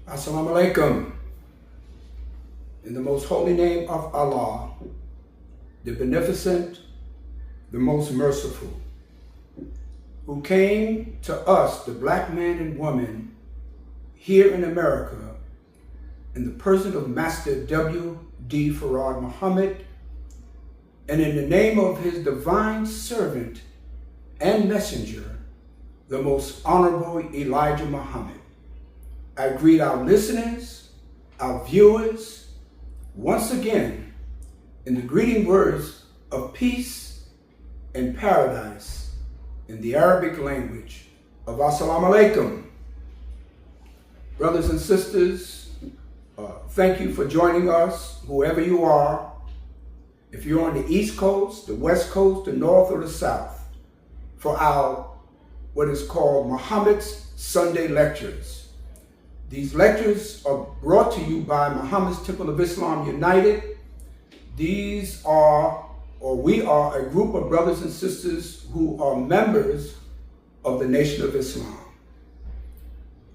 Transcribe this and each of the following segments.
Assalamu alaikum. In the most holy name of Allah, the beneficent, the most merciful, who came to us, the black man and woman, here in America, in the person of Master W.D. Farad Muhammad, and in the name of his divine servant and messenger, the most honorable Elijah Muhammad. I greet our listeners, our viewers, once again in the greeting words of peace and paradise in the Arabic language of Assalamu alaikum. Brothers and sisters, thank you for joining us, whoever you are. If you're on the East Coast, the West Coast, the North, or the South, for our what is called Muhammad's Sunday Lectures. These lectures are brought to you by Muhammad's Temple of Islam United. We are a group of brothers and sisters who are members of the Nation of Islam.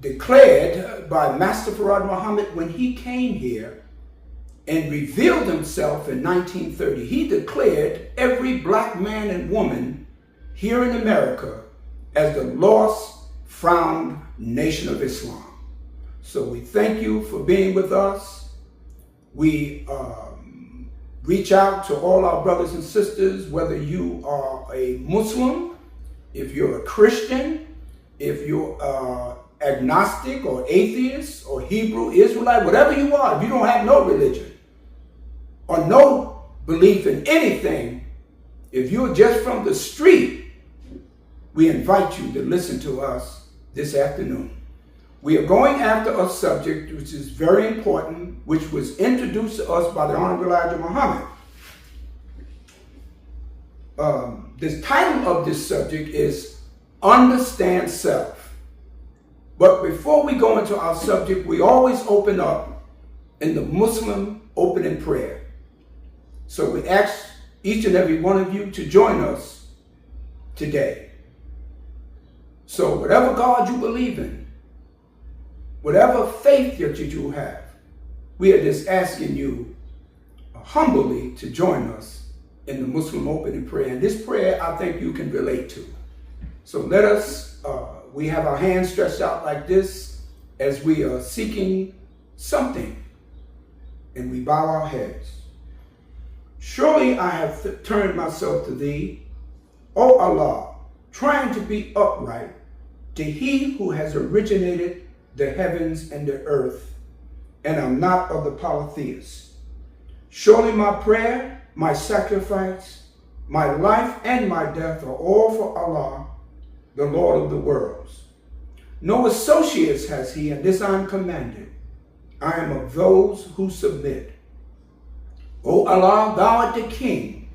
Declared by Master Farad Muhammad when he came here and revealed himself in 1930. He declared every black man and woman here in America as the lost, found Nation of Islam. So we thank you for being with us. We reach out to all our brothers and sisters, whether you are a Muslim, if you're a Christian, if you're agnostic or atheist or Hebrew, Israelite, whatever you are, if you don't have no religion or no belief in anything, if you're just from the street, we invite you to listen to us this afternoon. We are going after a subject which is very important, which was introduced to us by the Honorable Elijah Muhammad. The title of this subject is Understand Self. But before we go into our subject, we always open up in the Muslim opening prayer. So we ask each and every one of you to join us today. So whatever God you believe in, whatever faith that you have, we are just asking you humbly to join us in the Muslim opening prayer. And this prayer, I think you can relate to. So let us, we have our hands stretched out like this as we are seeking something, and we bow our heads. Surely I have turned myself to thee, O Allah, trying to be upright, to he who has originated the heavens and the earth, and am not of the polytheists. Surely my prayer, my sacrifice, my life, and my death are all for Allah, the Lord of the worlds. No associates has he, and this I am commanded. I am of those who submit. O Allah, thou art the King,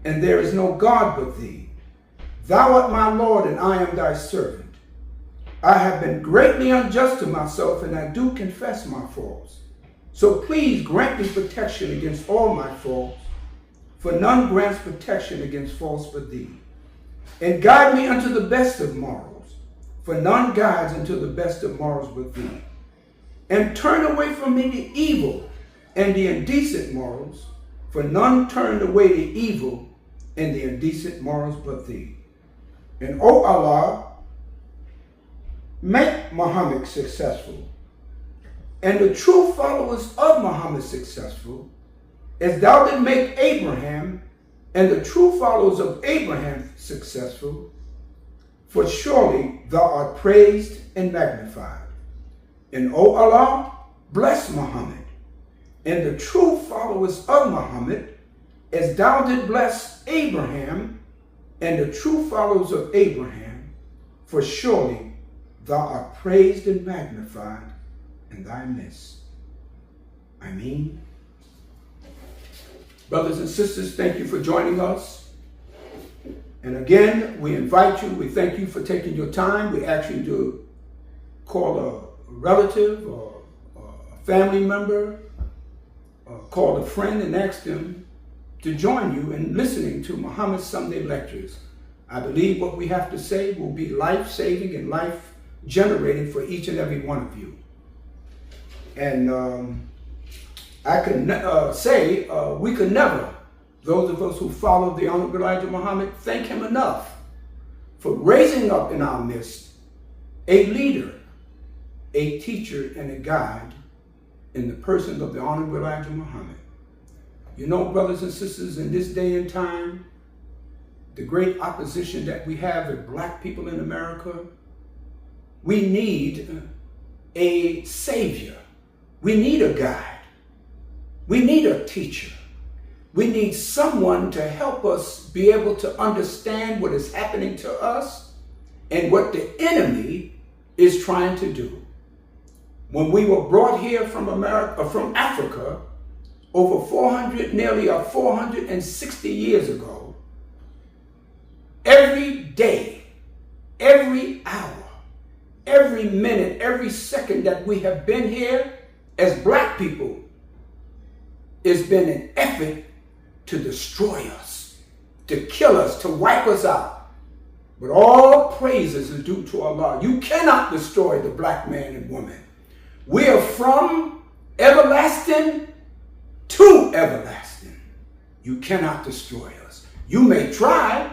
and there is no God but thee. Thou art my Lord, and I am thy servant. I have been greatly unjust to myself, and I do confess my faults. So please grant me protection against all my faults, for none grants protection against faults but thee. And guide me unto the best of morals, for none guides unto the best of morals but thee. And turn away from me the evil and the indecent morals, for none turned away the evil and the indecent morals but thee. And O Allah, make Muhammad successful, and the true followers of Muhammad successful, as thou did make Abraham and the true followers of Abraham successful, for surely thou art praised and magnified. And O Allah, bless Muhammad and the true followers of Muhammad, as thou did bless Abraham and the true followers of Abraham, for surely thou art praised and magnified in thy midst. I mean, brothers and sisters, thank you for joining us. And again, we invite you, we thank you for taking your time. We ask you to call a relative or a family member, call a friend and ask them to join you in listening to Muhammad's Sunday Lectures. I believe what we have to say will be life-saving and life-generating for each and every one of you. And I can say we could never, those of us who follow the Honorable Elijah Muhammad, thank him enough for raising up in our midst a leader, a teacher, and a guide in the person of the Honorable Elijah Muhammad. You know, brothers and sisters, in this day and time, the great opposition that we have with black people in America, we need a savior. We need a guide. We need a teacher. We need someone to help us be able to understand what is happening to us and what the enemy is trying to do. When we were brought here from Africa, over nearly 460 years ago, every day, every hour, every minute, every second that we have been here as black people, it's been an effort to destroy us, to kill us, to wipe us out. But all praises are due to Allah. You cannot destroy the black man and woman. We are from everlasting to everlasting. You cannot destroy us. You may try,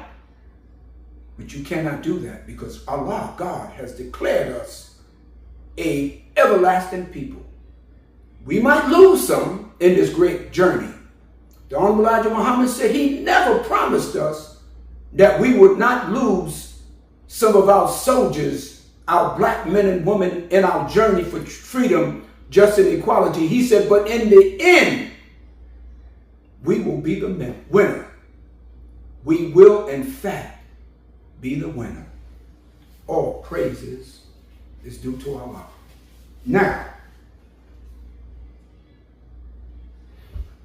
but you cannot do that because Allah, God, has declared us a everlasting people. We might lose some in this great journey. The Honorable Elijah Muhammad said he never promised us that we would not lose some of our soldiers, our black men and women in our journey for freedom, justice, and equality. He said, but in the end, we will be the winner. We will, in fact, be the winner. All praises is due to Allah. Now,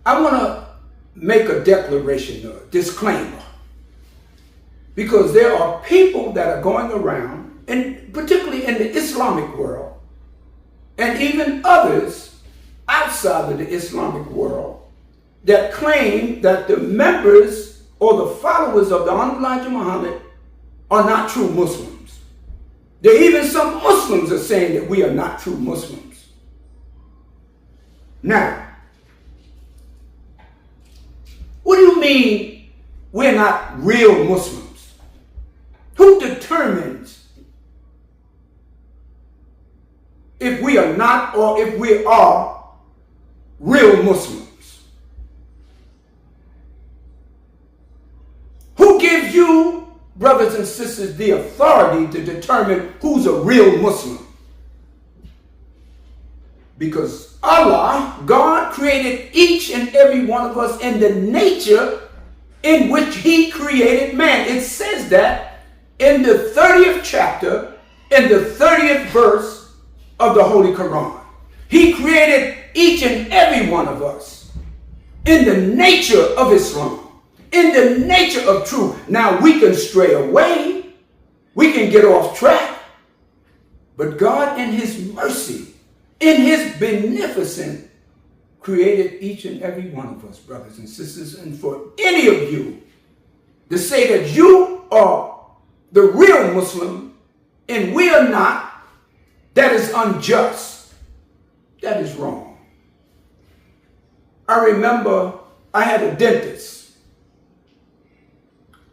I want to make a declaration, a disclaimer, because there are people that are going around, and particularly in the Islamic world, and even others outside of the Islamic world, that claim that the members or the followers of the Honorable Elijah Muhammad are not true Muslims. There even some Muslims are saying that we are not true Muslims. Now, what do you mean we're not real Muslims? Who determines if we are not or if we are real Muslims? Who gives you, brothers and sisters, the authority to determine who's a real Muslim? Because Allah, God, created each and every one of us in the nature in which he created man. It says that in the 30th chapter, in the 30th verse of the Holy Quran. He created each and every one of us in the nature of Islam, in the nature of truth. Now, we can stray away, we can get off track, but God in his mercy, in his beneficence, created each and every one of us, brothers and sisters. And for any of you to say that you are the real Muslim and we are not, that is unjust. That is wrong. I remember I had a dentist,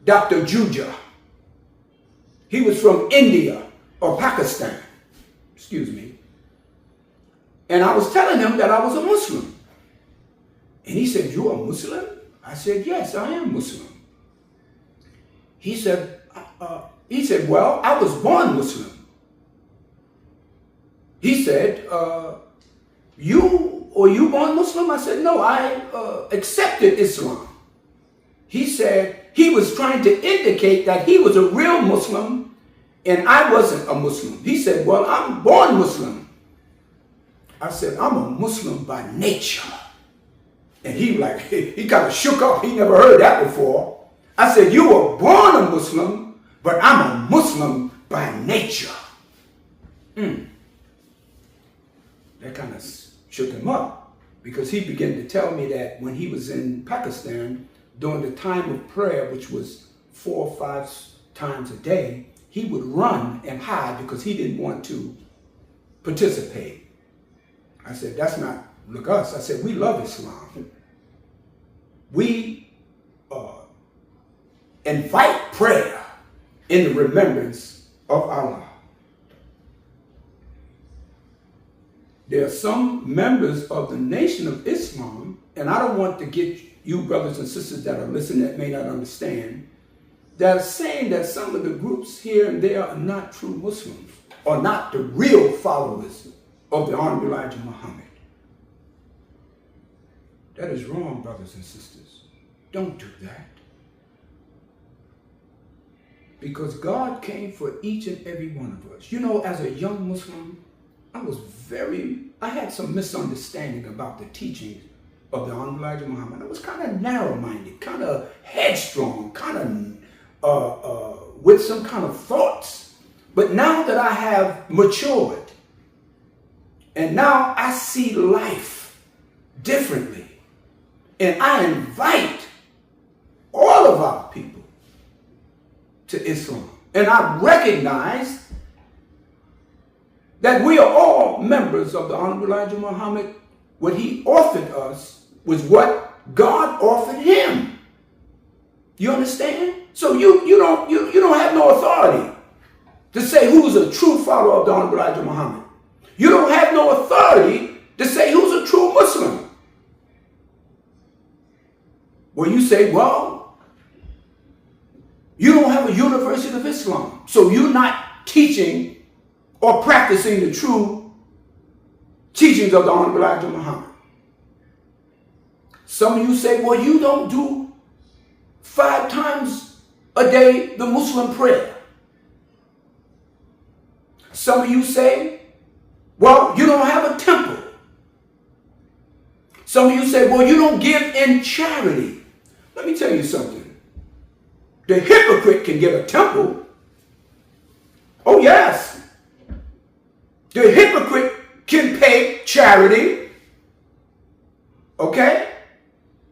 Dr. Juja. He was from India or Pakistan, excuse me. And I was telling him that I was a Muslim. And he said, "You're a Muslim?" I said, "Yes, I am Muslim." He said, "Well, I was born Muslim." He said, you born Muslim?" I said, "No, I accepted Islam." He said he was trying to indicate that he was a real Muslim and I wasn't a Muslim. He said, "Well, I'm born Muslim." I said, "I'm a Muslim by nature." And he kind of shook up. He never heard that before. I said, "You were born a Muslim, but I'm a Muslim by nature." That kind of shook him up because he began to tell me that when he was in Pakistan during the time of prayer, which was 4 or 5 times a day, he would run and hide because he didn't want to participate. I said, that's not look us. I said, we love Islam. We invite prayer in the remembrance of Allah. There are some members of the Nation of Islam, and I don't want to get you brothers and sisters that are listening that may not understand, that are saying that some of the groups here and there are not true Muslims, or not the real followers of the Honorable Elijah Muhammad. That is wrong, brothers and sisters. Don't do that. Because God came for each and every one of us. You know, as a young Muslim, I had some misunderstanding about the teachings of the Honorable Elijah Muhammad. I was kind of narrow-minded, kind of headstrong, kind of with some kind of thoughts. But now that I have matured, and now I see life differently, and I invite all of our people to Islam. And I recognize that we are all members of the Honorable Elijah Muhammad. What he offered us was what God offered him. You understand? So you don't have no authority to say who's a true follower of the Honorable Elijah Muhammad. You don't have no authority to say who's a true Muslim. Well, you say, well, you don't have a University of Islam, so you're not teaching or practicing the true teachings of the Honorable Elijah Muhammad. Some of you say, well, you don't do 5 times a day the Muslim prayer. Some of you say, well, you don't have a temple. Some of you say, well, you don't give in charity. Let me tell you something. The hypocrite can get a temple. Oh, yes. The hypocrite can pay charity. Okay?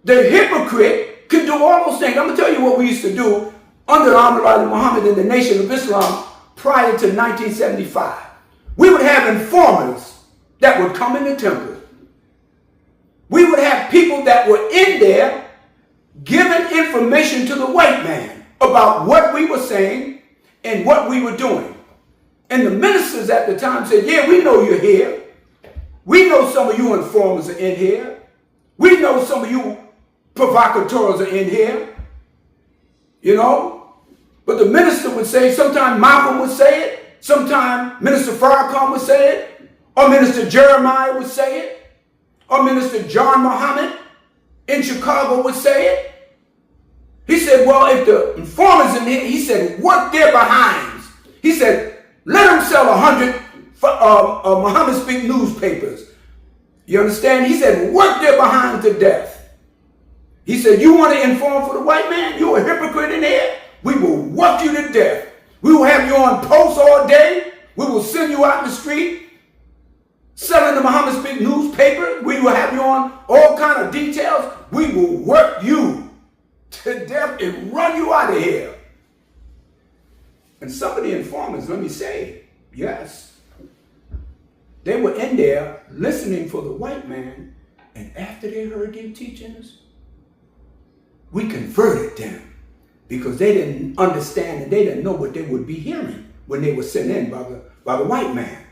The hypocrite can do all those things. I'm going to tell you what we used to do under the Honorable Elijah Muhammad in the Nation of Islam prior to 1975. We would have informers that would come in the temple. We would have people that were in there giving information to the white man about what we were saying and what we were doing. And the ministers at the time said, yeah, we know you're here. We know some of you informers are in here. We know some of you provocateurs are in here. You know? But the minister would say, sometimes Malcolm would say it, sometimes Minister Farrakhan would say it, or Minister Jeremiah would say it, or Minister John Muhammad in Chicago would say it. He said, well, if the informers in here, he said, work their behinds. He said, let them sell 100 Muhammad Speak newspapers. You understand? He said, work their behinds to death. He said, you want to inform for the white man? You're a hypocrite in here? We will work you to death. We will have you on post all day. We will send you out in the street selling the Muhammad Speak newspaper. We will have you on all kind of details. We will work you to death and run you out of here. And some of the informers, let me say, yes, they were in there listening for the white man, and after they heard them teachings, we converted them because they didn't understand and they didn't know what they would be hearing when they were sent in by the white man.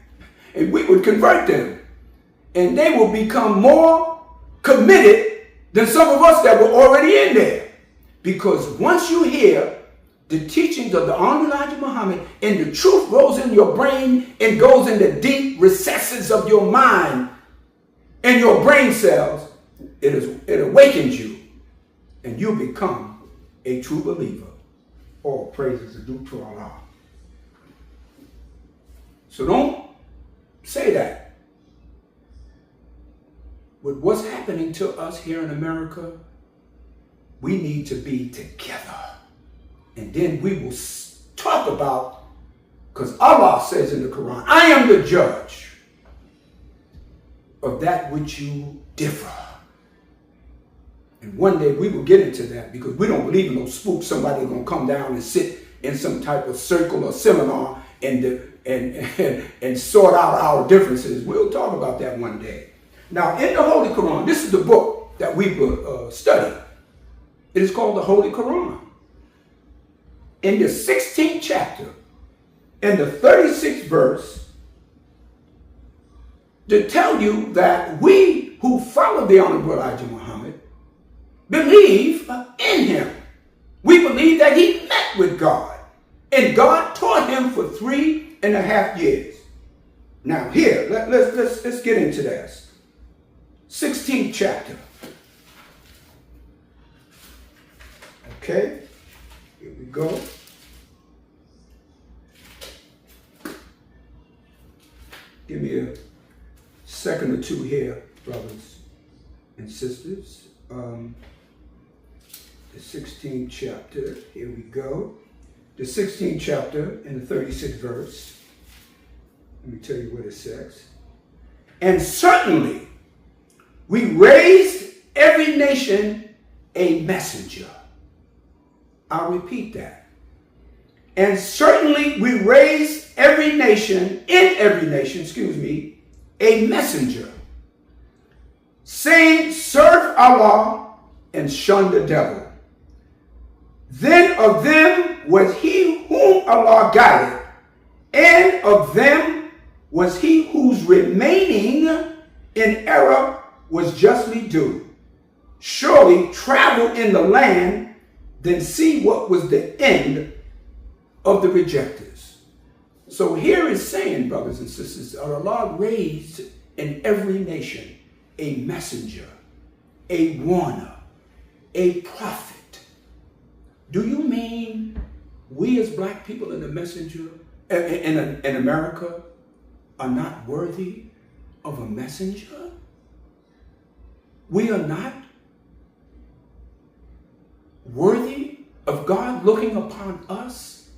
And we would convert them, and they will become more committed than some of us that were already in there. Because once you hear the teachings of the Honorable Elijah Muhammad and the truth goes in your brain and goes in the deep recesses of your mind and your brain cells, it awakens you and you become a true believer. All praises are due to Allah. So don't say that. With what's happening to us here in America, we need to be together. And then we will talk about, because Allah says in the Quran, I am the judge of that which you differ. And one day we will get into that because we don't believe in no spook. Somebody's going to come down and sit in some type of circle or seminar and sort out our differences. We'll talk about that one day. Now, in the Holy Quran, this is the book that we will study. It is called the Holy Quran. In the 16th chapter, in the 36th verse, to tell you that we who follow the Honorable Elijah Muhammad believe in him. We believe that he met with God, and God taught him for 3.5 years. Now here, let's get into this. 16th chapter. Okay, here we go. Give me a second or two here, brothers and sisters. The 16th chapter, here we go. The 16th chapter and the 36th verse. Let me tell you what it says. And certainly we raised every nation a messenger. I'll repeat that. And certainly we raised every nation, a messenger, saying, serve Allah and shun the devil. Then of them was he whom Allah guided, and of them was he whose remaining in error was justly due. Surely travel in the land, then see what was the end of the rejectors. So here is saying, brothers and sisters, that Allah raised in every nation a messenger, a warner, a prophet. Do you mean we as black people in the messenger in America are not worthy of a messenger? We are not worthy of God looking upon us?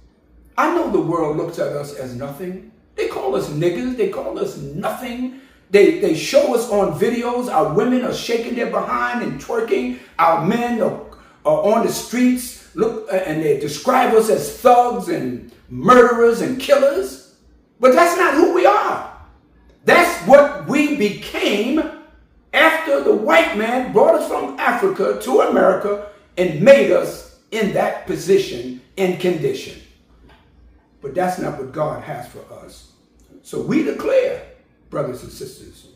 I know the world looks at us as nothing. They call us niggers. They call us nothing. They show us on videos. Our women are shaking their behind and twerking. Our men are on the streets, and they describe us as thugs and murderers and killers. But that's not who we are. That's what we became after the white man brought us from Africa to America and made us in that position and condition. But that's not what God has for us. So we declare, brothers and sisters,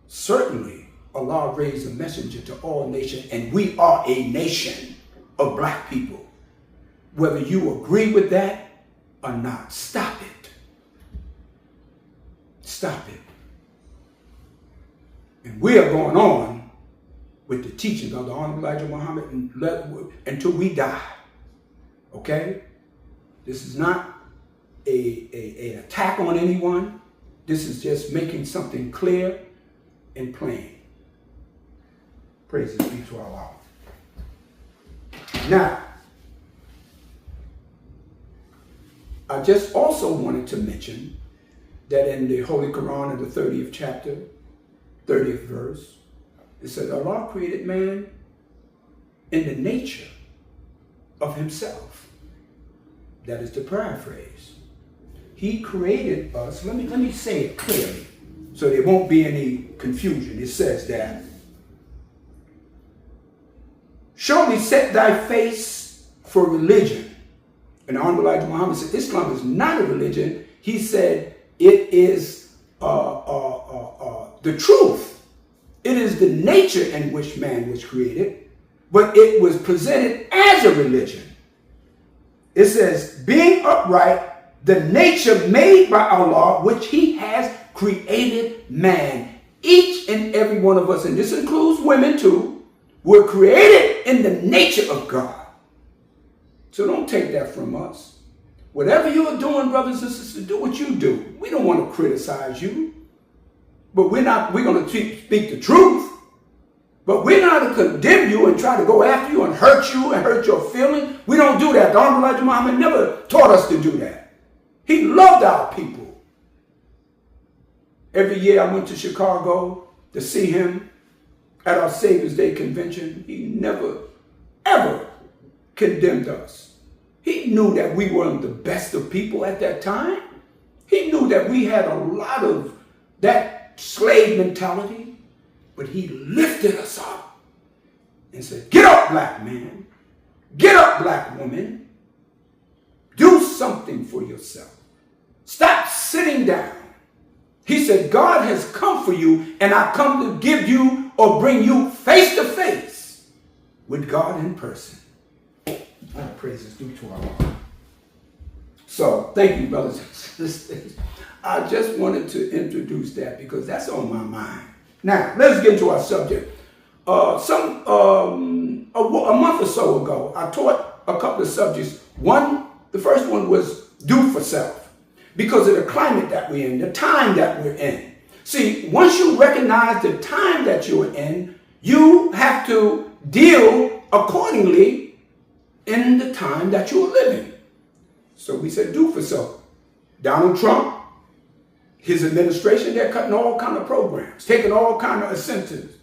certainly Allah raised a messenger to all nations, and we are a nation of black people. Whether you agree with that or not, stop it. Stop it. And we are going on with the teaching of the Honorable Elijah Muhammad until we die. Okay? This is not an attack on anyone. This is just making something clear and plain. Praise be to Allah. Now, I just also wanted to mention that in the Holy Quran, in the 30th chapter, 30th verse, it says Allah created man in the nature of himself. That is the paraphrase. He created us. Let me say it clearly so there won't be any confusion. It says that, surely set thy face for religion. And the Honorable Elijah Muhammad said Islam is not a religion. He said it is the truth. It is the nature in which man was created, but it was presented as a religion. It says, being upright, the nature made by Allah, which he has created man. Each and every one of us, and this includes women too, were created in the nature of God. So don't take that from us. Whatever you are doing, brothers and sisters, do what you do. We don't want to criticize you. But we're going to speak the truth. But we're not to condemn you and try to go after you and hurt your feelings. We don't do that. The Honorable Elijah Muhammad never taught us to do that. He loved our people. Every year I went to Chicago to see him at our Savior's Day convention. He never, ever condemned us. He knew that we weren't the best of people at that time. He knew that we had a lot of that slave mentality, but he lifted us up and said, get up, black man. Get up, black woman. Do something for yourself. Stop sitting down. He said, God has come for you, and I come to give you or bring you face to face with God in person. All praise is due to our Lord. So, thank you, brothers and sisters. I just wanted to introduce that because that's on my mind. Now, let's get to our subject. A month or so ago, I taught a couple of subjects. The first one was do for self, because of the climate that we're in, the time that we're in. See, once you recognize the time that you're in, you have to deal accordingly in the time that you're living. So we said do for self. Donald Trump, his administration, they're cutting all kind of programs, taking all kind of incentives.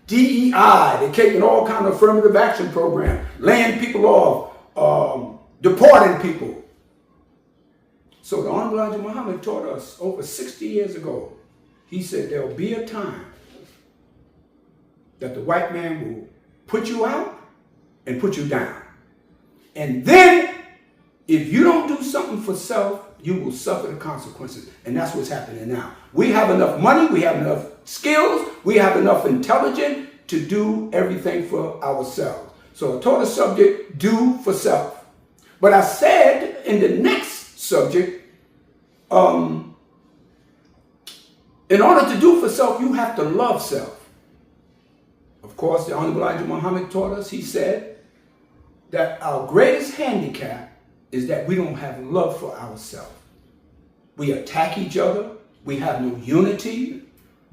DEI, they're taking all kind of affirmative action programs, laying people off, deporting people. So the Honorable Elijah Muhammad taught us over 60 years ago. He said there'll be a time that the white man will put you out and put you down. And then if you don't do something for self, you will suffer the consequences. And that's what's happening now. We have enough money, we have enough skills, we have enough intelligence to do everything for ourselves. So I taught the subject, do for self. But I said in the next subject, in order to do for self, you have to love self. Of course, the Honorable Elijah Muhammad taught us, he said, that our greatest handicap is that we don't have love for ourselves. We attack each other. We have no unity.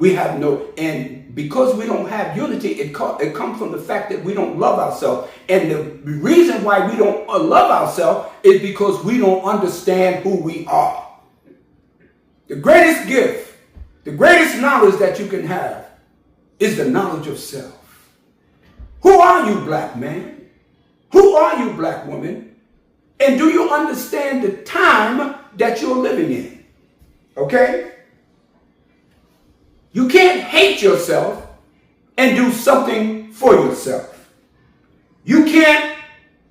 And because we don't have unity, it comes from the fact that we don't love ourselves. And the reason why we don't love ourselves is because we don't understand who we are. The greatest gift, the greatest knowledge that you can have is the knowledge of self. Who are you, black man? Who are you, black woman? And do you understand the time that you're living in? Okay? You can't hate yourself and do something for yourself. You can't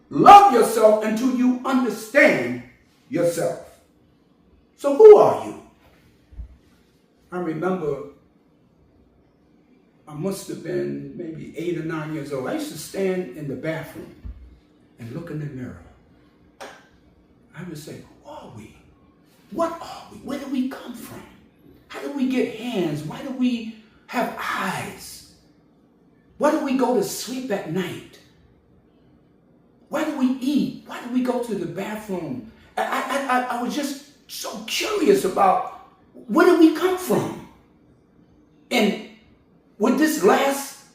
love yourself until you understand yourself. So who are you? I remember I must have been maybe 8 or 9 years old. I used to stand in the bathroom and look in the mirror. I would say, who are we? What are we? Where do we come from? How do we get hands? Why do we have eyes? Why do we go to sleep at night? Why do we eat? Why do we go to the bathroom? I was just so curious about where do we come from? And would this last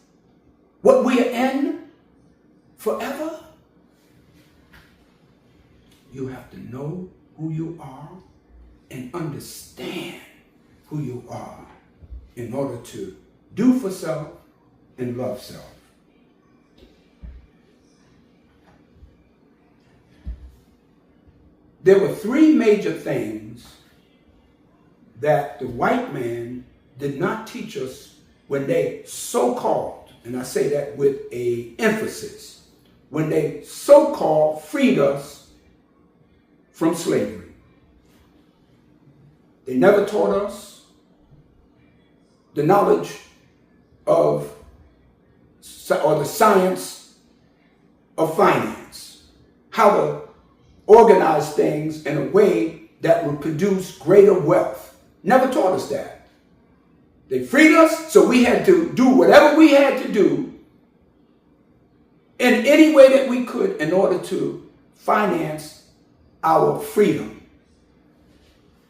what we are in forever? You have to know who you are and understand who you are in order to do for self and love self. There were 3 major things that the white man did not teach us when they so-called, and I say that with an emphasis, when they so-called freed us from slavery. They never taught us the knowledge of or the science of finance, how to organize things in a way that would produce greater wealth. Never taught us that. They freed us, so we had to do whatever we had to do in any way that we could in order to finance our freedom.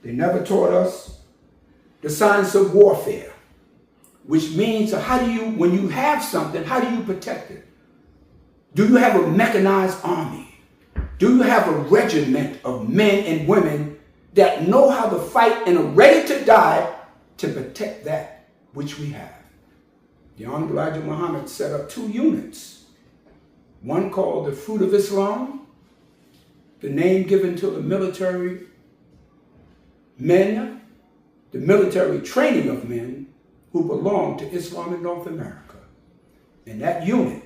They never taught us the science of warfare, which means how do you, when you have something, how do you protect it? Do you have a mechanized army? Do you have a regiment of men and women that know how to fight and are ready to die to protect that which we have? The Honorable Elijah Muhammad set up 2 units. One called the Fruit of Islam, the name given to the military men, the military training of men, who belonged to Islam in North America. And that unit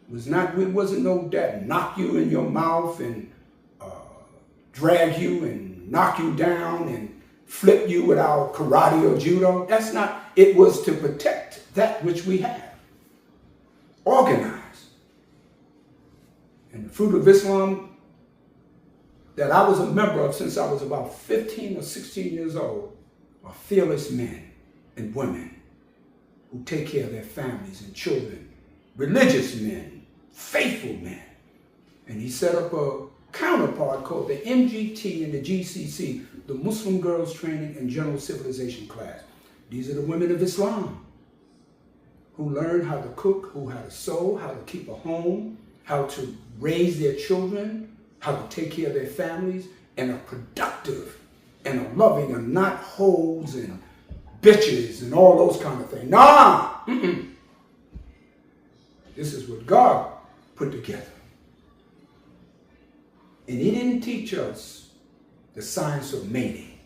it wasn't no that knock you in your mouth and drag you and knock you down and flip you with our karate or judo. That's not, it was to protect that which we have. Organized. And the Fruit of Islam that I was a member of since I was about 15 or 16 years old are fearless men and women who take care of their families and children, religious men, faithful men. And he set up a counterpart called the MGT and the GCC, the Muslim Girls Training and General Civilization Class. These are the women of Islam who learn how to cook, how to sew, how to keep a home, how to raise their children, how to take care of their families, and are productive and are loving and not hoes and bitches and all those kind of things. Nah! This is what God put together. And he didn't teach us the science of mating.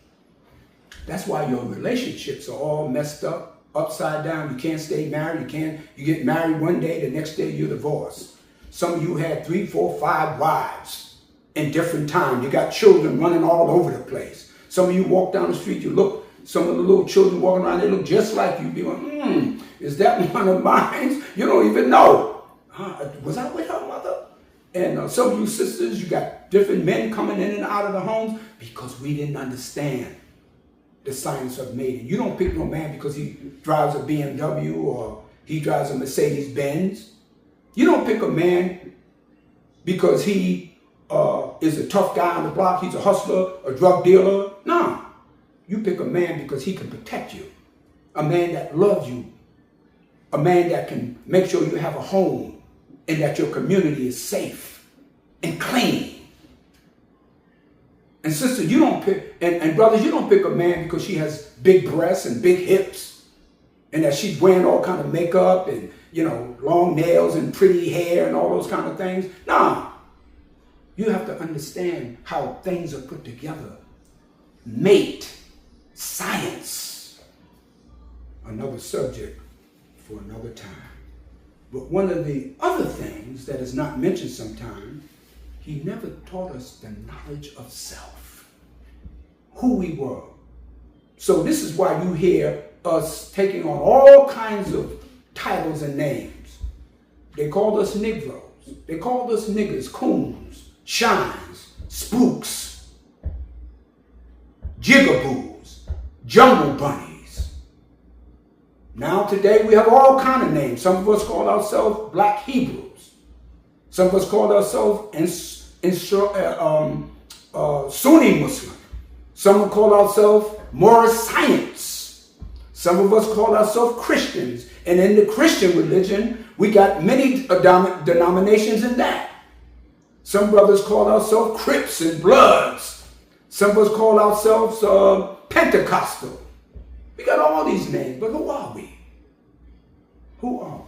That's why your relationships are all messed up, upside down. You can't stay married. You get married one day, the next day you're divorced. Some of you had 3, 4, 5 wives in different times. You got children running all over the place. Some of you walk down the street, you look, some of the little children walking around, they look just like you. Be going, is that one of mine? You don't even know. Was I with her mother? And some of you sisters, you got different men coming in and out of the homes because we didn't understand the science of mating. You don't pick no man because he drives a BMW or he drives a Mercedes Benz. You don't pick a man because he is a tough guy on the block. He's a hustler, a drug dealer. No. You pick a man because he can protect you. A man that loves you. A man that can make sure you have a home and that your community is safe and clean. And sister, you don't pick, and brothers, you don't pick a man because she has big breasts and big hips and that she's wearing all kind of makeup and, long nails and pretty hair and all those kind of things. Nah. You have to understand how things are put together. Mate. Science. Another subject for another time. But one of the other things that is not mentioned sometimes, he never taught us the knowledge of self. Who we were. So this is why you hear us taking on all kinds of titles and names. They called us Negroes. They called us niggas, coons, shines, spooks, jigaboos, jungle bunnies. Now today we have all kind of names. Some of us call ourselves Black Hebrews. Some of us call ourselves Sunni Muslim. Some will call ourselves Moorish Science. Some of us call ourselves Christians. And in the Christian religion, we got many denominations in that. Some brothers call ourselves Crips and Bloods. Some of us call ourselves Pentecostal. We got all these names, but who are we? Who are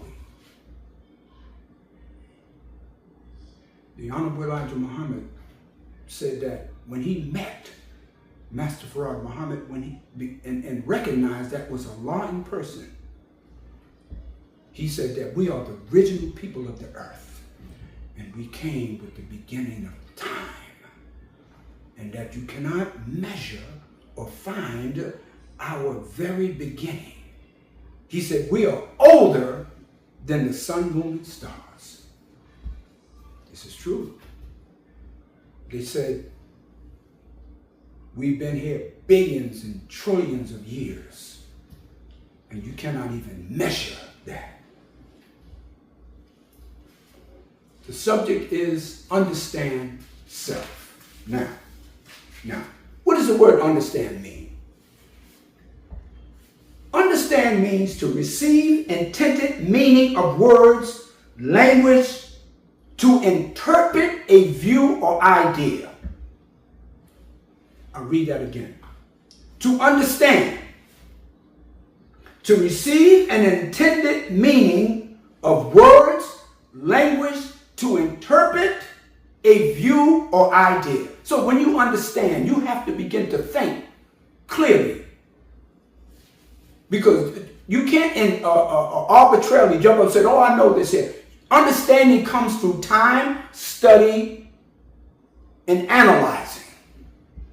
we? The Honorable Elijah Muhammad said that when he met Master Farad Muhammad, and recognized that was Allah in person, he said that we are the original people of the earth, and we came with the beginning of time, and that you cannot measure or find our very beginning. He said we are older than the sun, moon, and stars. This is true. They said we've been here billions and trillions of years, and you cannot even measure that. The subject is understand self. Now, what does the word understand mean? Understand means to receive intended meaning of words, language, to interpret a view or idea. I'll read that again. To understand. To receive an intended meaning of words, language, to interpret a view or idea. So when you understand, you have to begin to think clearly. Because You can't arbitrarily jump up and say, oh, I know this here. Understanding comes through time, study, and analyzing.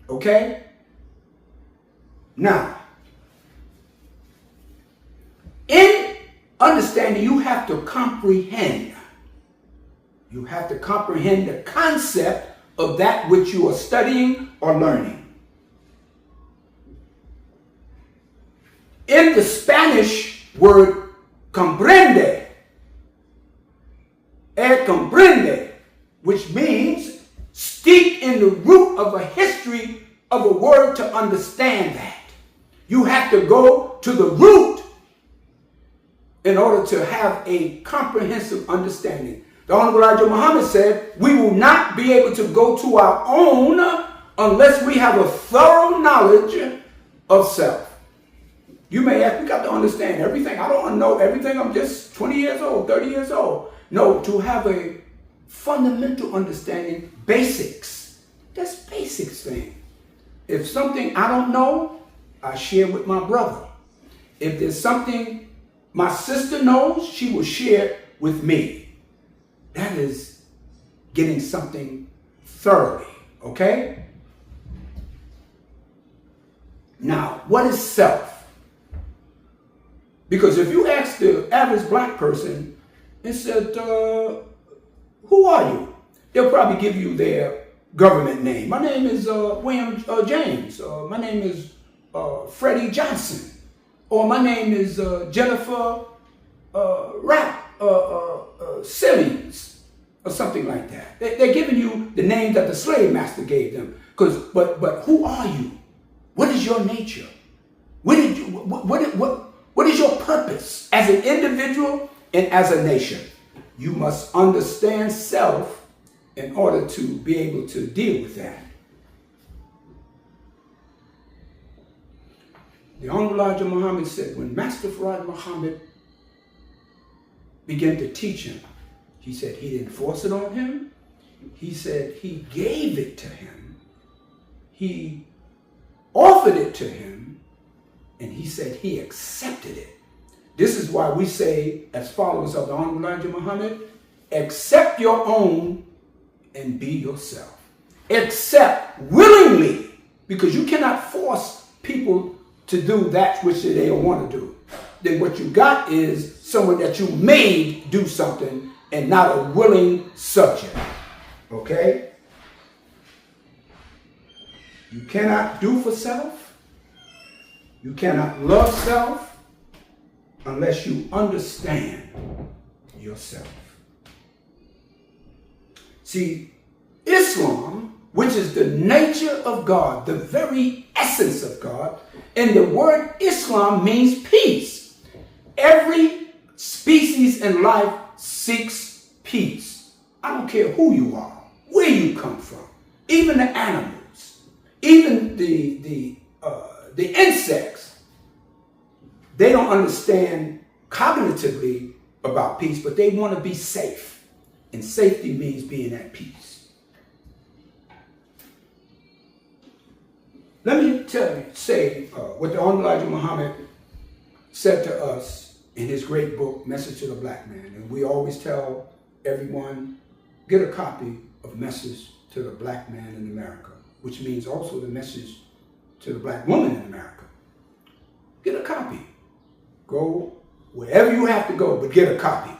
Okay? Now, in understanding, you have to comprehend. You have to comprehend the concept of that which you are studying or learning. In the Spanish word comprende, which means steep in the root of a history of a word to understand that. You have to go to the root in order to have a comprehensive understanding. The Honorable Elijah Muhammad said, we will not be able to go to our own unless we have a thorough knowledge of self. You may ask, we got to understand everything. I don't know everything. I'm just 20 years old, 30 years old. No, to have a fundamental understanding, basics. That's basics thing. If something I don't know, I share with my brother. If there's something my sister knows, she will share it with me. That is getting something thoroughly, okay? Now, what is self? Because if you ask the average black person and said, who are you? They'll probably give you their government name. My name is William James. My name is Freddie Johnson. Or my name is Jennifer Simmons. Or something like that. They're giving you the name that the slave master gave them. But who are you? What is your nature? What is your purpose as an individual and as a nation? You must understand self in order to be able to deal with that. The Honorable Elijah Muhammad said when Master Farad Muhammad began to teach him, he said he didn't force it on him. He said he gave it to him. He offered it to him. And he said he accepted it. This is why we say, as followers of the Honorable Elijah Muhammad, accept your own and be yourself. Accept willingly, because you cannot force people to do that which they don't want to do. Then what you got is someone that you made do something and not a willing subject. Okay? You cannot do for self. You cannot love self unless you understand yourself. See, Islam, which is the nature of God, the very essence of God, and the word Islam means peace. Every species in life seeks peace. I don't care who you are, where you come from, even the animals, even the insects. They don't understand cognitively about peace, but they want to be safe. And safety means being at peace. Let me say what the Honorable Elijah Muhammad said to us in his great book, Message to the Black Man. And we always tell everyone, get a copy of Message to the Black Man in America, which means also the message to the black woman in America. Get a copy. Go wherever you have to go, but get a copy.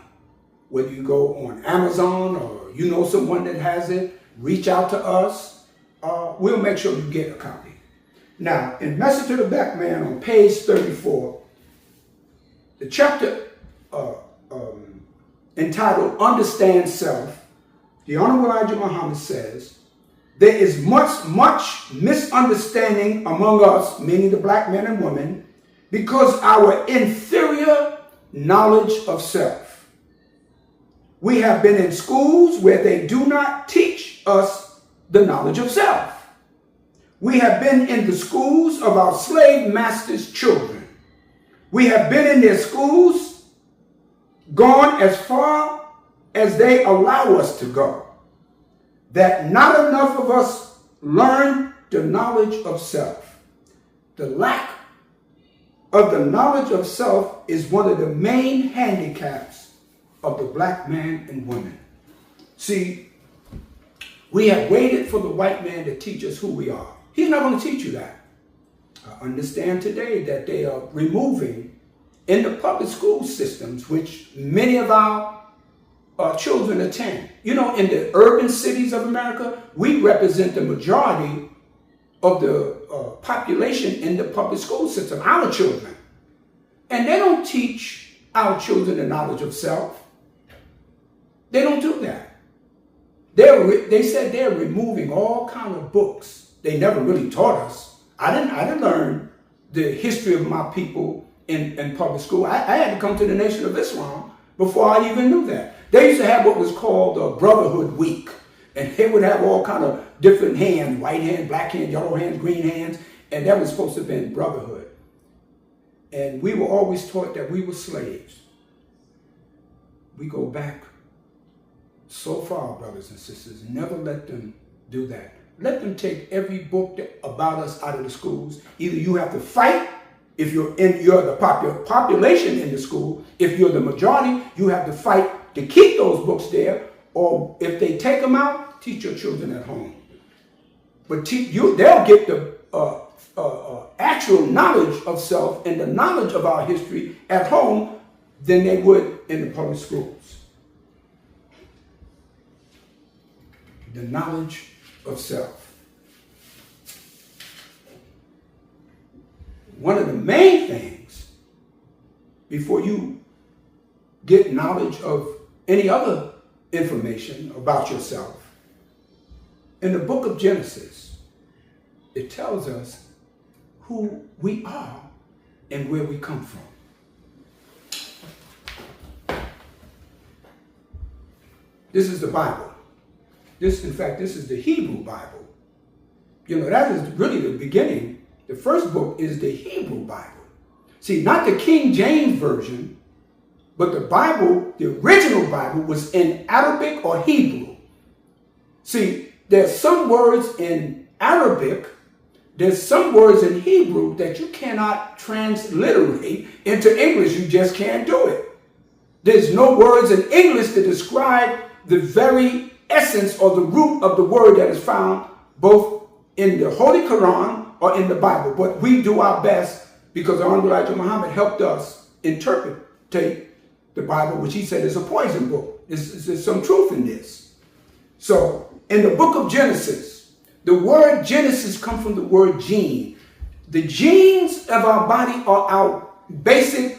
Whether you go on Amazon or you know someone that has it, reach out to us. We'll make sure you get a copy. Now, in Message to the Black Man on page 34, the chapter entitled Understand Self, the Honorable Elijah Muhammad says, there is much misunderstanding among us, meaning the black men and women, because our inferior knowledge of self. We have been in schools where they do not teach us the knowledge of self. We have been in the schools of our slave masters' children. We have been in their schools, gone as far as they allow us to go, that not enough of us learn the knowledge of self. The lack of the knowledge of self is one of the main handicaps of the black man and woman. See, we have waited for the white man to teach us who we are. He's not going to teach you that. I understand today that they are removing in the public school systems, which many of our children attend. You know, in the urban cities of America, we represent the majority of the population in the public school system, our children. And they don't teach our children the knowledge of self. They don't do that. They said they're removing all kind of books. They never really taught us. I didn't learn the history of my people in public school. I had to come to the Nation of Islam before I even knew that. They used to have what was called Brotherhood Week. And they would have all kind of different hands, white hand, black hand, yellow hands, green hands. And that was supposed to have been brotherhood. And we were always taught that we were slaves. We go back so far, brothers and sisters. Never let them do that. Let them take every book about us out of the schools. Either you have to fight if you're the population in the school. If you're the majority, you have to fight to keep those books there. Or if they take them out, teach your children at home. But they'll get the actual knowledge of self and the knowledge of our history at home than they would in the public schools. The knowledge of self. One of the main things before you get knowledge of any other information about yourself, in the book of Genesis, it tells us who we are and where we come from. This is the Bible. In fact, this is the Hebrew Bible. You know, that is really the beginning. The first book is the Hebrew Bible. See, not the King James Version, but the Bible, the original Bible, was in Arabic or Hebrew. See, there's some words in Arabic, there's some words in Hebrew that you cannot transliterate into English. You just can't do it. There's no words in English to describe the very essence or the root of the word that is found both in the Holy Quran or in the Bible. But we do our best because Honorable Elijah Muhammad helped us interpret the Bible, which he said is a poison book. There's some truth in this. So in the book of Genesis, the word Genesis comes from the word gene. The genes of our body are our basic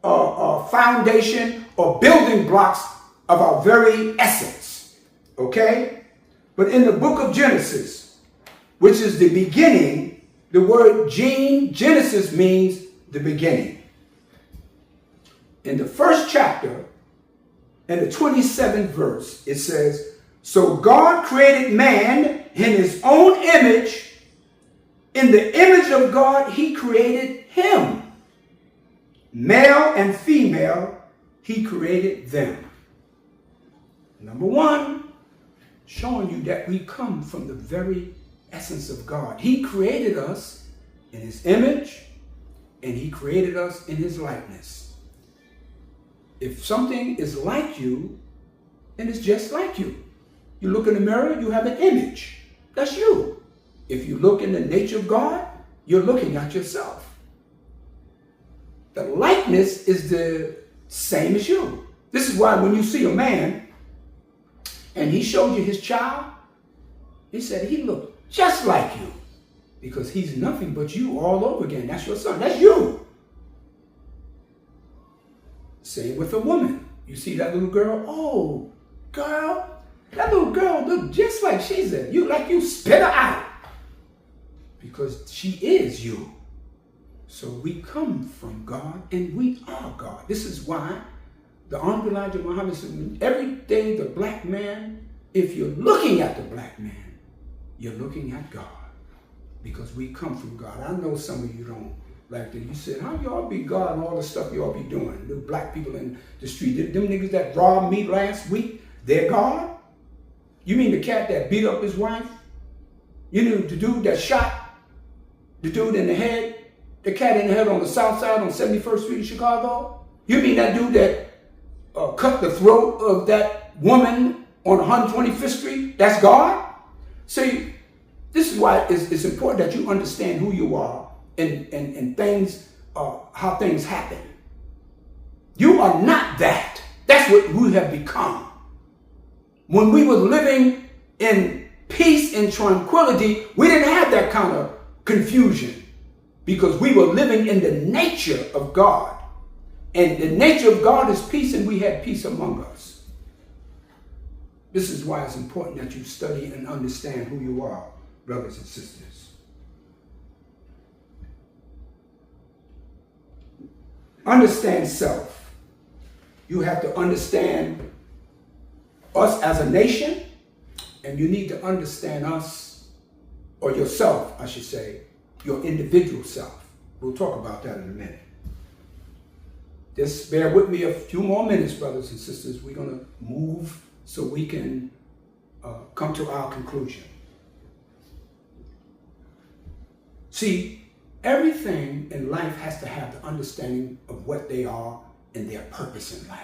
foundation or building blocks of our very essence. Okay? But in the book of Genesis, which is the beginning, the word Genesis means the beginning. In the first chapter, in the 27th verse, it says, "So God created man in his own image. In the image of God, he created him. Male and female, he created them." Number one, showing you that we come from the very essence of God. He created us in his image, and he created us in his likeness. If something is like you, then it's just like you. You look in the mirror, you have an image. That's you. If you look in the nature of God, you're looking at yourself. The likeness is the same as you. This is why when you see a man, and he showed you his child, he said he looked just like you because he's nothing but you all over again. That's your son. That's you. Same with a woman. You see that little girl? Oh, girl, that little girl looked just like she's in. You like you spit her out because she is you. So we come from God and we are God. This is why the Honorable Elijah Muhammad said, every day the black man, if you're looking at the black man, you're looking at God. Because we come from God. I know some of you don't like that. You said, how y'all be God and all the stuff y'all be doing? The black people in the street, them niggas that robbed me last week, they're God? You mean the cat that beat up his wife? You know, the dude that shot the dude in the head The cat in the head on the south side on 71st Street in Chicago? You mean that dude that cut the throat of that woman on 125th Street? That's God? See, this is why it's important that you understand who you are and things, how things happen. You are not that. That's what we have become. When we were living in peace and tranquility, we didn't have that kind of confusion because we were living in the nature of God. And the nature of God is peace, and we had peace among us. This is why it's important that you study and understand who you are, brothers and sisters. Understand self. You have to understand us as a nation, and you need to understand us, or yourself, I should say, your individual self. We'll talk about that in a minute. Just bear with me a few more minutes, brothers and sisters. We're going to move so we can come to our conclusion. See, everything in life has to have the understanding of what they are and their purpose in life.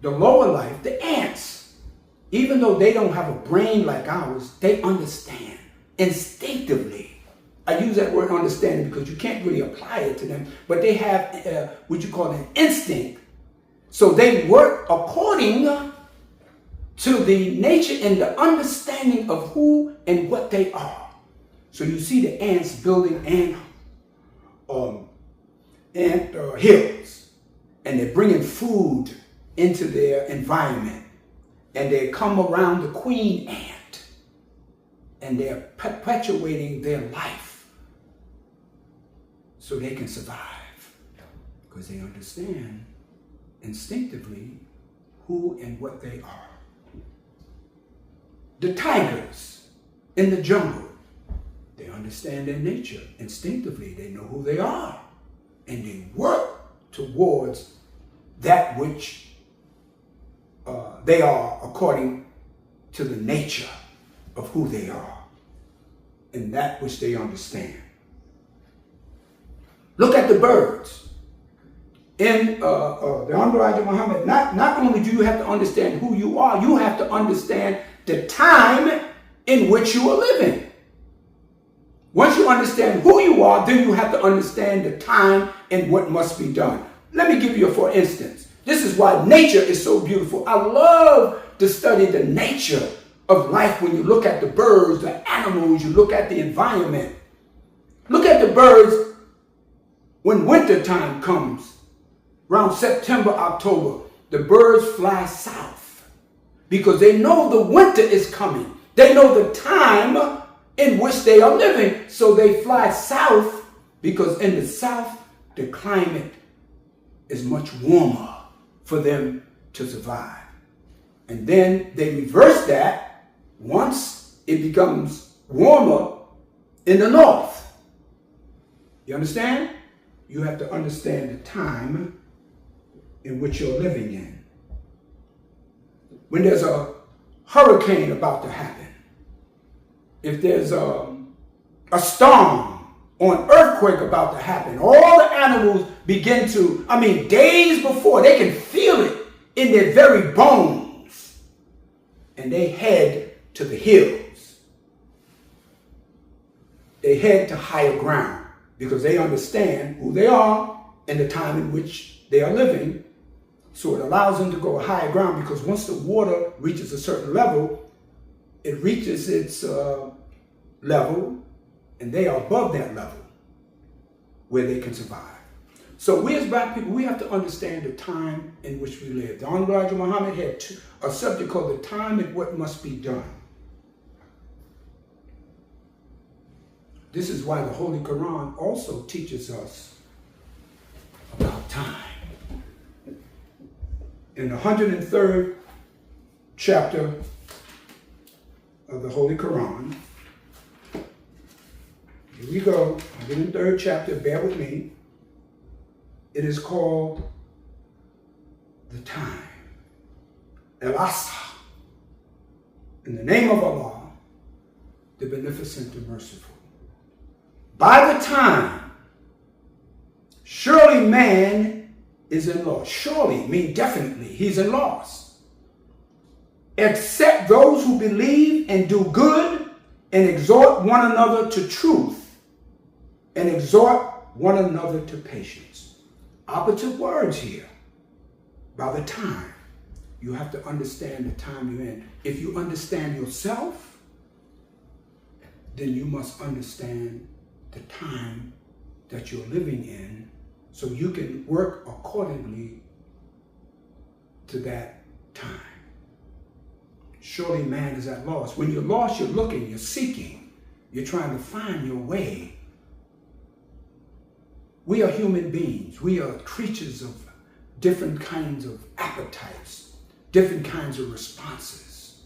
The lower life, the ants, even though they don't have a brain like ours, they understand instinctively. I use that word understanding because you can't really apply it to them, but they have what you call an instinct. So they work according to the nature and the understanding of who and what they are. So you see the ants building ant hills, and they're bringing food into their environment, and they come around the queen ant, and they're perpetuating their life so they can survive, because they understand instinctively who and what they are. The tigers in the jungle, they understand their nature instinctively. They know who they are, and they work towards that which they are according to the nature of who they are and that which they understand. Look at the birds. In the Honorable Elijah Muhammad, not only do you have to understand who you are, you have to understand the time in which you are living. Once you understand who you are, then you have to understand the time and what must be done. Let me give you a for instance. This is why nature is so beautiful. I love to study the nature of life. When you look at the birds, the animals, you look at the environment. Look at the birds when winter time comes. Around September, October, the birds fly south because they know the winter is coming. They know the time in which they are living. So they fly south because in the south, the climate is much warmer for them to survive. And then they reverse that once it becomes warmer in the north. You understand? You have to understand the time in which you're living in. When there's a hurricane about to happen, if there's a storm or an earthquake about to happen, all the animals begin to, days before, they can feel it in their very bones. And they head to the hills. They head to higher ground because they understand who they are and the time in which they are living. So it allows them to go higher ground because once the water reaches a certain level, it reaches its level, and they are above that level where they can survive. So we as black people, we have to understand the time in which we live. The Honorable Elijah Muhammad had a subject called the time and what must be done. This is why the Holy Quran also teaches us about time. In the 103rd chapter of the Holy Quran, here we go, 103rd chapter, bear with me. It is called the time, El-Asr. In the name of Allah, the beneficent, the merciful. By the time, surely man is in loss. Surely means definitely he's in loss. Except those who believe and do good and exhort one another to truth and exhort one another to patience. Operative words here. By the time, you have to understand the time you're in. If you understand yourself, then you must understand the time that you're living in so you can work accordingly to that time. Surely man is at loss. When you're lost, you're looking, you're seeking, you're trying to find your way. We are human beings. We are creatures of different kinds of appetites, different kinds of responses.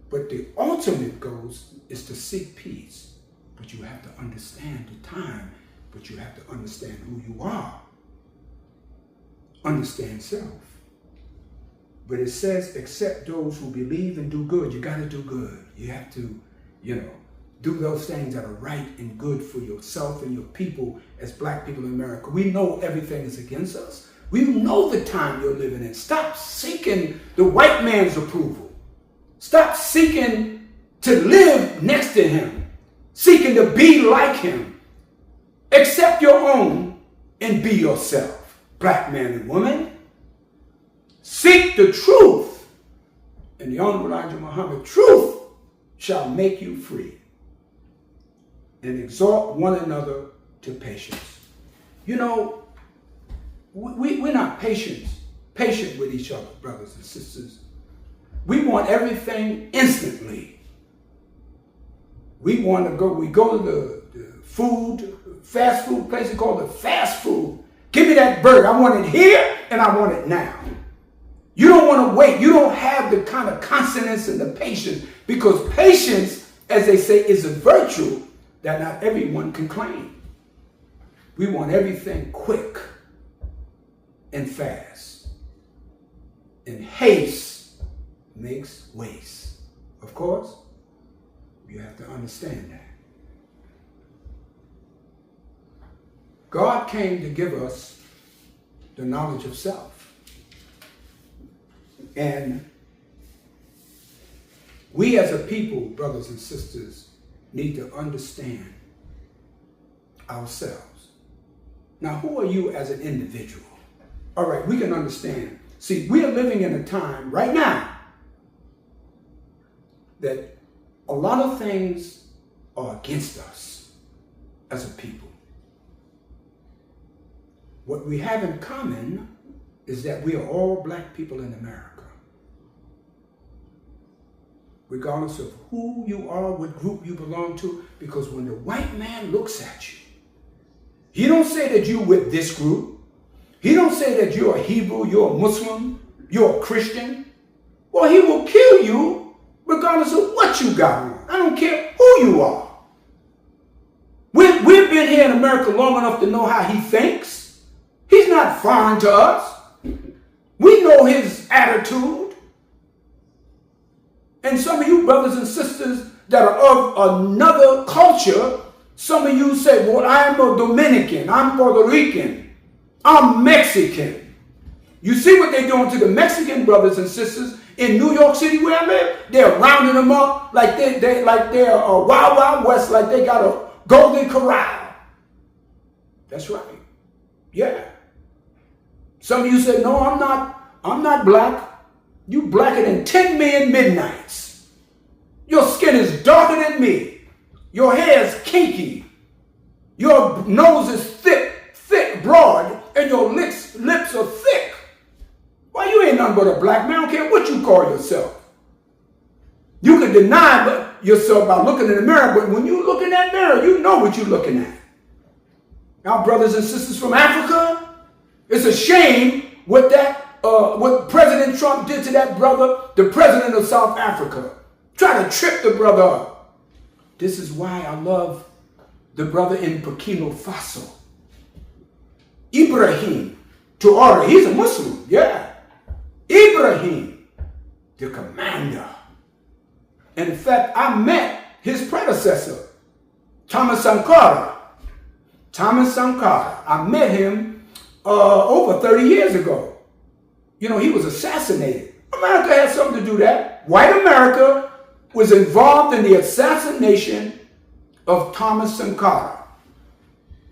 But the ultimate goal is to seek peace. But you have to understand the time, but you have to understand who you are. Understand self. But it says, except those who believe and do good. You got to do good. You have to, do those things that are right and good for yourself and your people as black people in America. We know everything is against us. We know the time you're living in. Stop seeking the white man's approval. Stop seeking to live next to him, seeking to be like him. Accept your own and be yourself, black man and woman. Seek the truth, and the Honorable Elijah Muhammad, truth shall make you free. And exhort one another to patience. We're not patient with each other, brothers and sisters. We want everything instantly. We go to the fast food place called the fast food. Give me that burger. I want it here and I want it now. You don't want to wait. You don't have the kind of consonance and the patience, because patience, as they say, is a virtue that not everyone can claim. We want everything quick and fast. And haste makes waste. Of course, you have to understand that. God came to give us the knowledge of self. And we as a people, brothers and sisters, need to understand ourselves. Now, who are you as an individual? All right, we can understand. See, we are living in a time right now that a lot of things are against us as a people. What we have in common is that we are all black people in America. Regardless of who you are, what group you belong to, because when the white man looks at you, he don't say that you're with this group. He don't say that you're a Hebrew, you're a Muslim, you're a Christian. Well, he will kill you regardless of what you got on. I don't care who you are. We've been here in America long enough to know how he thinks. He's not foreign to us. We know his attitude. And some of you brothers and sisters that are of another culture, some of you say, well, I'm a Dominican, I'm Puerto Rican, I'm Mexican. You see what they're doing to the Mexican brothers and sisters in New York City where I live? They're rounding them up like they're a Wild Wild West, like they got a Golden Corral. That's right. Yeah. Some of you say, no, I'm not black. You blacker than 10 million midnights. Your skin is darker than me. Your hair is kinky. Your nose is thick, broad, and your lips are thick. Why, you ain't nothing but a black man. I don't care what you call yourself. You can deny yourself by looking in the mirror, but when you look in that mirror, you know what you're looking at. Our brothers and sisters from Africa, it's a shame what President Trump did to that brother, the president of South Africa. Try to trip the brother up. This is why I love the brother in Burkina Faso, Ibrahim Traoré. He's a Muslim, yeah. Ibrahim, the commander. And in fact, I met his predecessor, Thomas Sankara. Thomas Sankara. I met him over 30 years ago. You know, he was assassinated. America had something to do with that. White America was involved in the assassination of Thomas Sankara.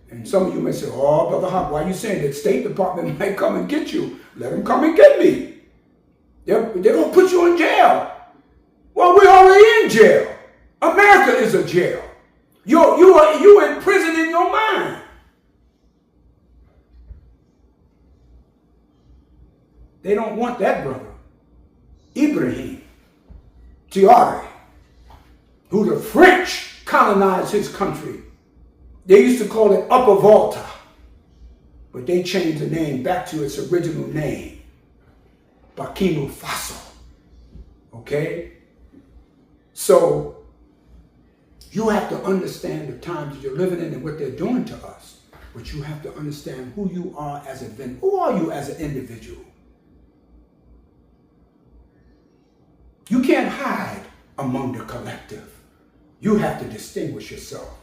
And some of you may say, oh, Brother Hop, why are you saying that? State Department might come and get you? Let them come and get me. They're going to put you in jail. Well, we're already in jail. America is a jail. You're in prison in your mind. They don't want that brother. Ibrahim Traoré, who the French colonized his country. They used to call it Upper Volta, but they changed the name back to its original name, Burkina Faso. Okay? So, you have to understand the times that you're living in and what they're doing to us. But you have to understand who you are as a vendor. Who are you as an individual? You can't hide among the collective. You have to distinguish yourself.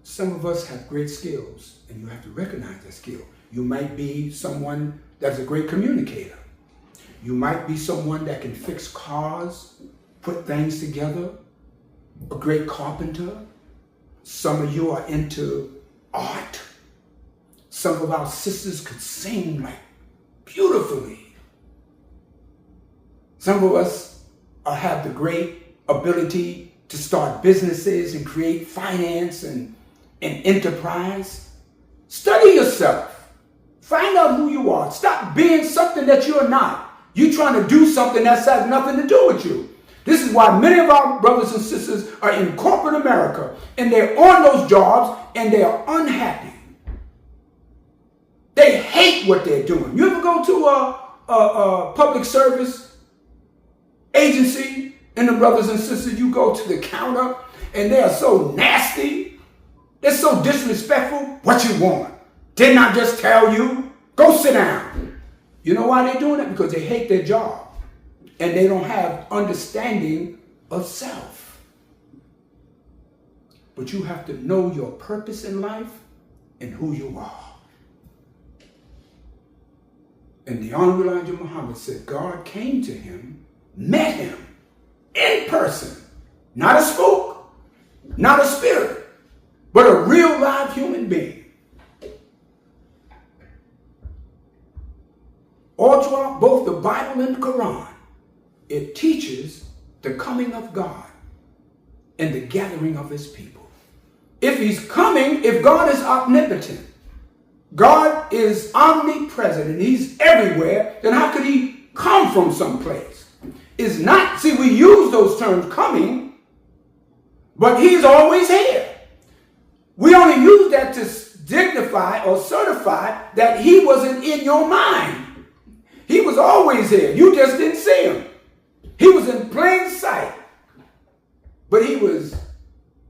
Some of us have great skills, and you have to recognize that skill. You might be someone that's a great communicator. You might be someone that can fix cars, put things together, a great carpenter. Some of you are into art. Some of our sisters could sing like beautifully. Some of us have the great ability to start businesses and create finance and enterprise. Study yourself. Find out who you are. Stop being something that you're not. You're trying to do something that has nothing to do with you. This is why many of our brothers and sisters are in corporate America, and they're on those jobs and they are unhappy. They hate what they're doing. You ever go to a public service agency, and the brothers and sisters, you go to the counter and they are so nasty, they're so disrespectful. What you want? Didn't I just tell you? Go sit down. You know why they're doing it? Because they hate their job and they don't have understanding of self. But you have to know your purpose in life and who you are. And the Honorable Elijah Muhammad said God came to him, met him in person, not a spook, not a spirit, but a real live human being. All throughout both the Bible and the Quran, it teaches the coming of God and the gathering of his people. If he's coming, if God is omnipotent, God is omnipresent and he's everywhere, then how could he come from someplace? Is not, see, we use those terms coming, but he's always here. We only use that to dignify or certify that he wasn't in your mind. He was always here. You just didn't see him. He was in plain sight, but he was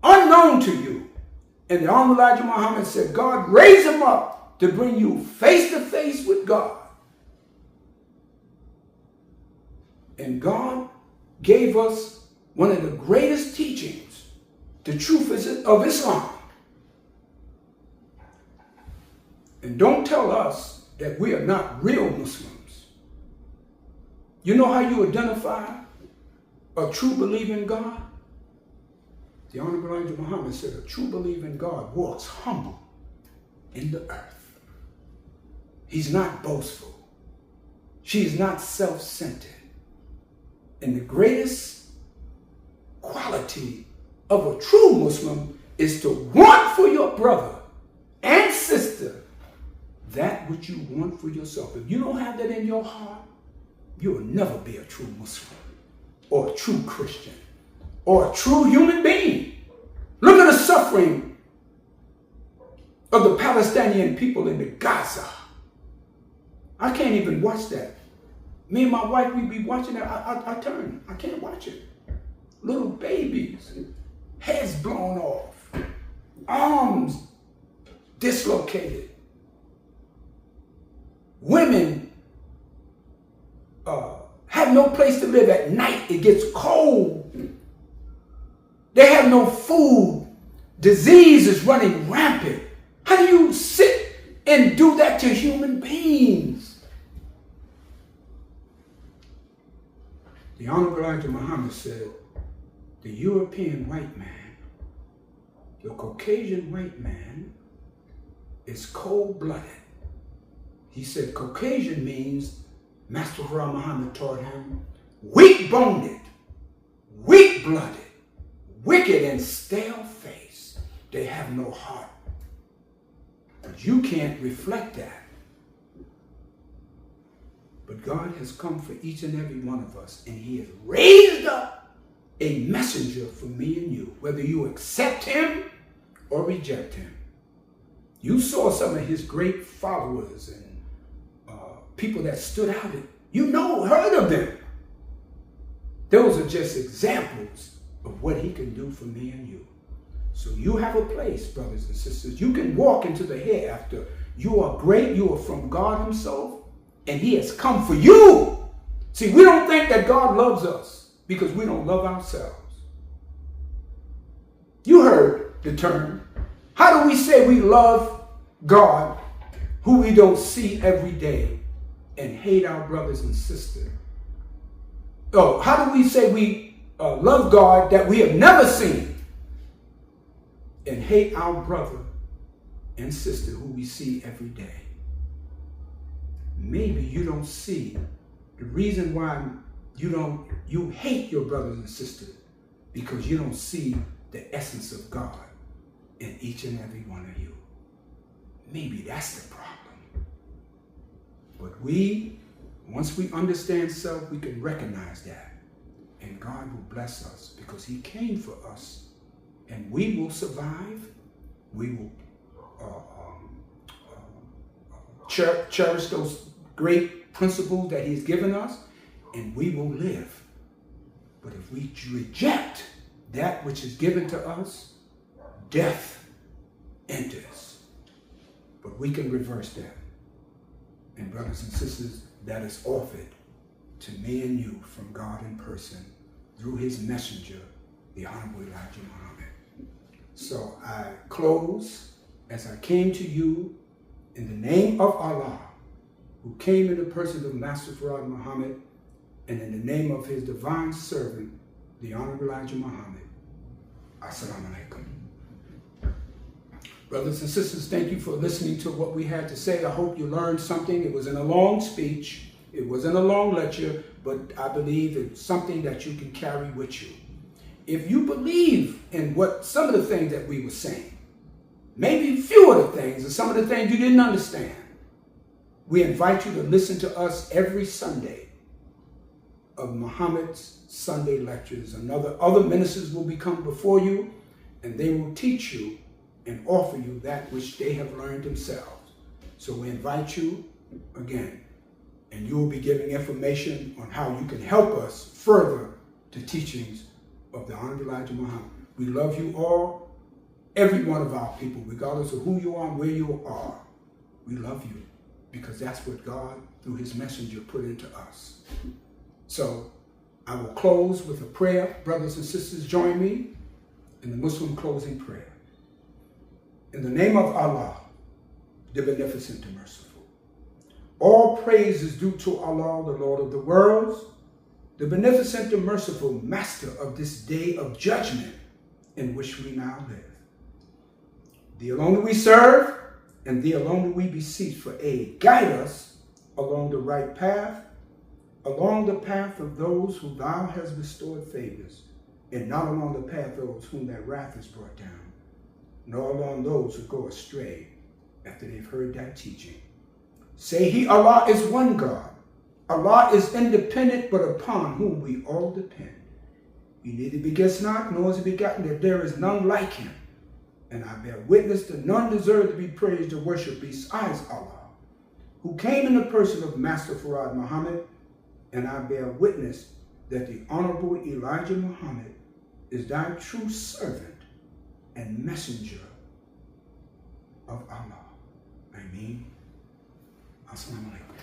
unknown to you. And the Honorable Elijah Muhammad said God raised him up to bring you face to face with God. And God gave us one of the greatest teachings, the truth of Islam. And don't tell us that we are not real Muslims. You know how you identify a true believer in God? The Honorable Elijah Muhammad said a true believer in God walks humble in the earth. He's not boastful. She's not self-centered. And the greatest quality of a true Muslim is to want for your brother and sister that which you want for yourself. If you don't have that in your heart, you will never be a true Muslim or a true Christian or a true human being. Look at the suffering of the Palestinian people in the Gaza. I can't even watch that. Me and my wife, we be watching it. I turn. I can't watch it. Little babies, heads blown off, arms dislocated. Women have no place to live at night. It gets cold. They have no food. Disease is running rampant. How do you sit and do that to human beings? The Honorable Elijah Muhammad said, the European white man, the Caucasian white man, is cold-blooded. He said Caucasian means, Master Fard Muhammad taught him, weak-boned, weak-blooded, wicked and stale-faced. They have no heart. But you can't reflect that. But God has come for each and every one of us, and he has raised up a messenger for me and you, whether you accept him or reject him. You saw some of his great followers and people that stood out. Heard of them. Those are just examples of what he can do for me and you. So you have a place, brothers and sisters. You can walk into the hereafter. You are great. You are from God himself, and he has come for you. See, we don't think that God loves us because we don't love ourselves. You heard the term. How do we say we love God who we don't see every day and hate our brothers and sisters? Oh, how do we say we love God that we have never seen and hate our brother and sister who we see every day? Maybe you don't see the reason why you hate your brothers and sisters, because you don't see the essence of God in each and every one of you. Maybe that's the problem. But once we understand self, we can recognize that. And God will bless us because he came for us. And we will survive. We will cherish those great principles that he's given us. And we will live. But if we reject that which is given to us, death enters. But we can reverse that. And brothers and sisters, that is offered to me and you from God in person through his messenger, the Honorable Elijah Muhammad. So I close as I came to you in the name of Allah, who came in the person of Master Fard Muhammad, and in the name of his divine servant, the Honorable Elijah Muhammad. Assalamu alaikum. Brothers and sisters, thank you for listening to what we had to say. I hope you learned something. It wasn't a long speech. It wasn't a long lecture, but I believe it's something that you can carry with you. If you believe in some of the things that we were saying, maybe a few of the things, or some of the things you didn't understand, we invite you to listen to us every Sunday of Muhammad's Sunday lectures. Other ministers will come before you, and they will teach you and offer you that which they have learned themselves. So we invite you again, and you will be giving information on how you can help us further the teachings of the Honorable Elijah Muhammad. We love you all, every one of our people, regardless of who you are and where you are. We love you because that's what God, through his messenger, put into us. So I will close with a prayer. Brothers and sisters, join me in the Muslim closing prayer. In the name of Allah, the Beneficent and Merciful. All praise is due to Allah, the Lord of the worlds, the Beneficent and Merciful, Master of this day of judgment in which we now live. Thee alone do we serve, and thee alone do we beseech for aid. Guide us along the right path, along the path of those whom thou hast bestowed favors, and not along the path of those whom thy wrath is brought down, nor along those who go astray after they've heard thy teaching. Say he, Allah is one God. Allah is independent, but upon whom we all depend. He neither begets not, nor is he begotten, that there is none like him. And I bear witness that none deserve to be praised or worshipped besides Allah, who came in the person of Master Fard Muhammad. And I bear witness that the Honorable Elijah Muhammad is thy true servant and messenger of Allah. Ameen. Assalamu alaikum.